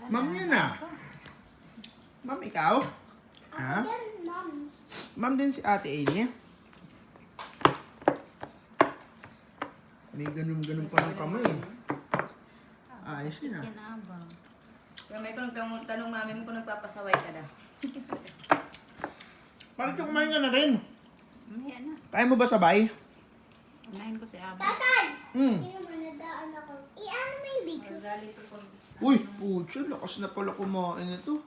Ma'am yun ah. Ma'am, ikaw? Ha? Ako din, mom. Ma'am din si Ate Amy. May ganun-ganun pa ng kamay. Ayos yun ah. Kinabang. Kaya may tanong mami mo kung nagpapasaway ka daw. Bakit yung kumain ka na rin? Mamaya na. Kaya mo ba sabay? Unahin ko si Aba. Tatay! Hmm. Hindi mo nadaan ako. I-ano mo yung video? Magalit ko pag... Uy, putyo, lakas na pala kumain ito.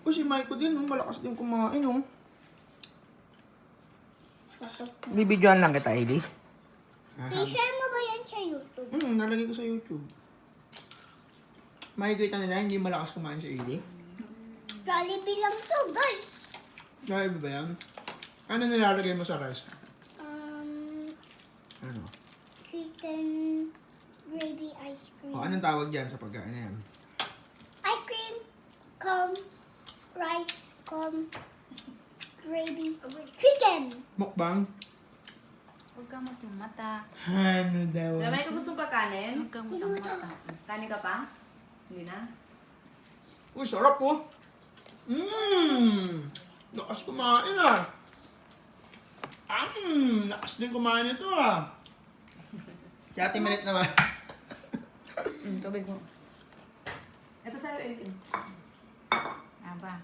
Uy, si Maiko din, oh, malakas din kumain, oh. Bibidyoan lang kita, Eddie. I-share mo ba yan sa YouTube? Nalagay ko sa YouTube. Makikita nila, hindi malakas kumain si Eddie. Jollibee lang to, guys. Kaya ba yan? Ano nilalagay mo sa rice? Ano? Chicken gravy ice cream. O, anong tawag dyan sa pagkain na yan? Ice cream, rice, gravy, chicken. Mukbang? Huwag kang magmata. Ano daw? Kaya may gusto pa kanin? Huwag kang magmata. Kanin ka pa? Hindi na? Uy, sarap po. Lakas kumain ah. Lakas din kumain ito ah. Kaya minute naman. Tubig mo. Ito sa'yo, Elkin. Aba.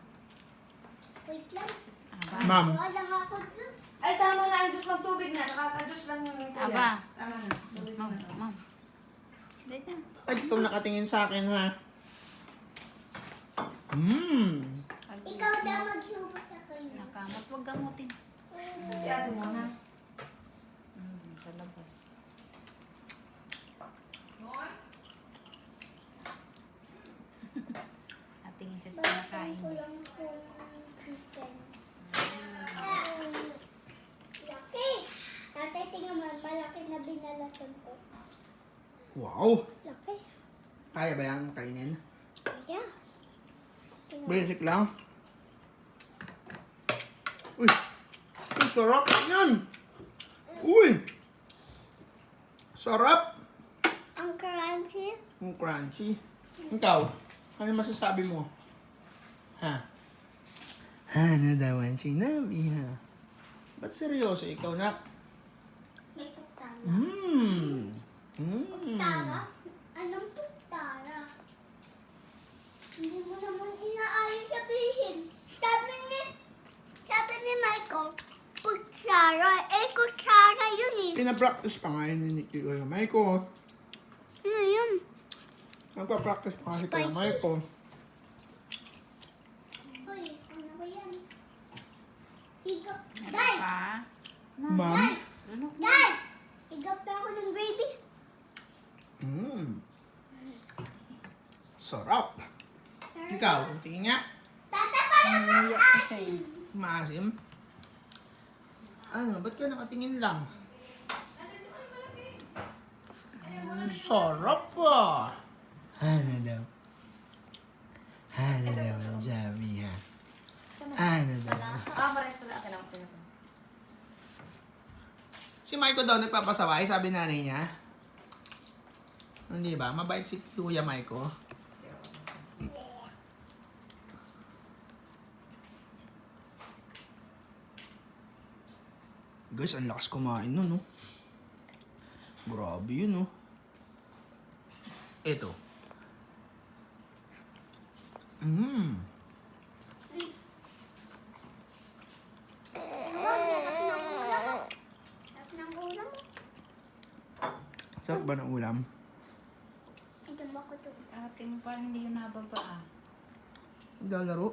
Wait lang. Aba. Ma'am. Wala nga ako dun. Ay, tama na. Ang Diyos magtubig na. Nakaka-Diyos lang yung kuya. Aba. Tama na. Tubig Ma'am, na. ma'am. Dito. Ay, ikaw nakatingin sa akin ha. Ikaw daw magsubo sa kanya. Nakamot. Huwag gamutin. Si ate mo na. Sa labas. Natingin siya sa kinakain Ko niya. lang kung chicken. Laki! Tatay, tingnan mo, malaki na binalatan ko. Wow. Laki. Kaya ba yan kainin? Yeah. Tingnan mo. Basic lang. Uy. Uy, sarap yan. Uy. Sarap. Ang crunchy. Ang crunchy. Ikaw, ano masasabi mo? Ha? Ano daw ang sinabi ha? Ba't seryoso ikaw na? May putara. Putara? Anong putara? Hindi mo naman inaayos sabihin. Sabi ni Michael, kutsara. Kutsara yun eh. Pinapractice pa nga yun ni Kuya Maiko. Ano yun? Nagpa-practice pa nga si Kuya Spices. Maiko. Hoy, ano ba yan? Higap. Ano Guys! pa? Ma'am? Guys! Ano? Guys! Higap na ako ng gravy. Sarap. Ikaw, tingin nga. Tata, parang maasim. Maasim. Ano, ba't ka nakatingin lang? Sarap ah. Ano daw? Ano daw ang sabi ha? Ano daw? Pares pala. Akin ang pinaka. Si Maiko daw nagpapasaway, sabi nanay niya. Hindi ba? Mabait si Kuya Maiko. Guys, ang lakas kumain nun, no? Grabe yun, no? Ito. Sarap ng ulam. Sarap ba ng ulam? Ito mo ko to. Ate mo parang hindi yun nababa ah. Naglalaro.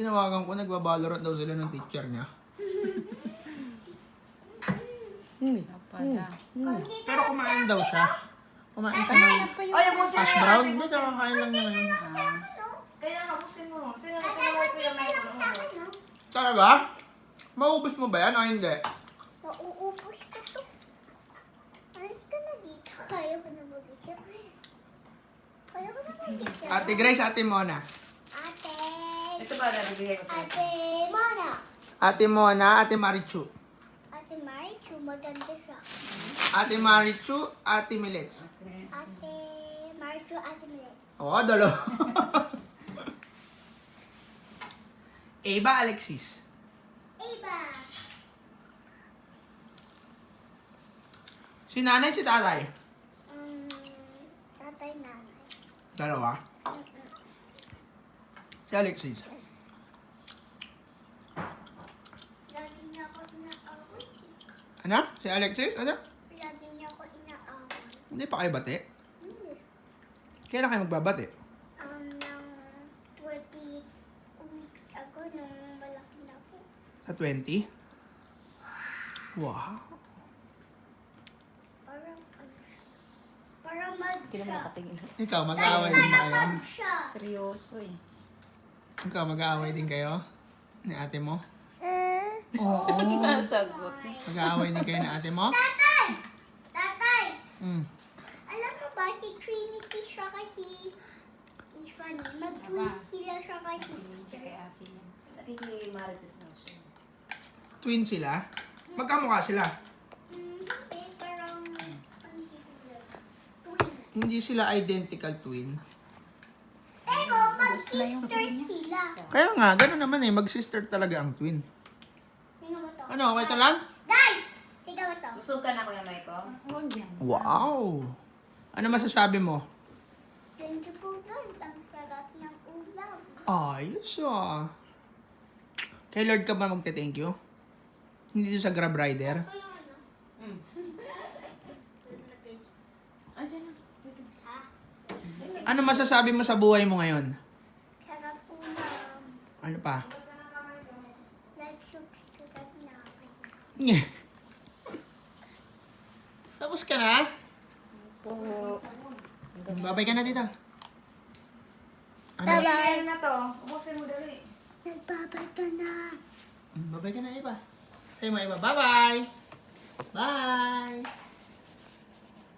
Tinawagan ko, nagbabalorot daw sila ng teacher niya. Pala. Pero kumain daw siya. Kumain ka ng Oy, abusin hash mo. brown. Hindi, nakakain lang niya ngayon. Kaya abusin mo. Sino na tinawag ko yung Michael? Talaga? Maubos mo ba yan o hindi? Mauubos ko to. Alis ka na dito. Kaya ko na mag-isip. Kaya ko na mag-isip. Ate Grace, Ate Mona. Ate. Ito ba nabibigay ko sa'yo? Ate Mona. Ate Mona, Ate Marichu. Ate Marichu, maganda siya. Ate Marichu, Ate Milets. Ate Marcio Ate Mel. Oo, dalawa. Eva Alexis. Eva. Si nanay, si tatay. Tatay nanay. Dalawa. Si Alexis. Lagi niya ako inaaway. Ano? Si Alexis? Ano? Lagi niya ako inaaway. Hindi pa kayo bati? Hmm. Kailan kayo magbabati? Ng 20 weeks ago, nung malaki na ako. Sa 20? Wow. Parang mag Hindi naman nakatingin. Ikaw, mag-aaway din ba kayo? mag siya. Seryoso eh. Ikaw, mag-aaway din kayo? Ni ate mo? Oo. Nasagot eh. Mag-aaway din kayo ni ate mo? Tatay! Tatay! Hmm. Alam mo ba, si Trinity siya kasi Tiffany. Mag-twins sila siya kasi Tingin siya kay ate niya. Nakikimarites na siya. Twin sila? Magkamukha sila? Hindi, parang ano sila? Twins. Hindi sila identical twin. Pero mag-sister sila. Kaya nga, gano'n naman eh. Mag-sister talaga ang twin. Tingnan mo to. Ano, okay ka lang? Guys! Tingnan mo to. Busog ka na, Kuya Maiko? Huwag yan. Wow! Ano masasabi mo? Thank you po guys. Ang sarap ng ulam. Ayos ah. Kay Lord ka ba magte-thank you? Hindi dito sa Grab Rider? Ito yung ano. Mm. Ah, dyan na. Ha? Ano masasabi mo sa buhay mo ngayon? Sarap ulam. Ano pa? Like subscribe na ako. Tapos ka na? Po. Babay ka na dito. Ano? Ano na to? Ubusin mo dali. Nagbabay ka na. Babay ka na, Eva. Say mo, Eva. Bye-bye! Bye!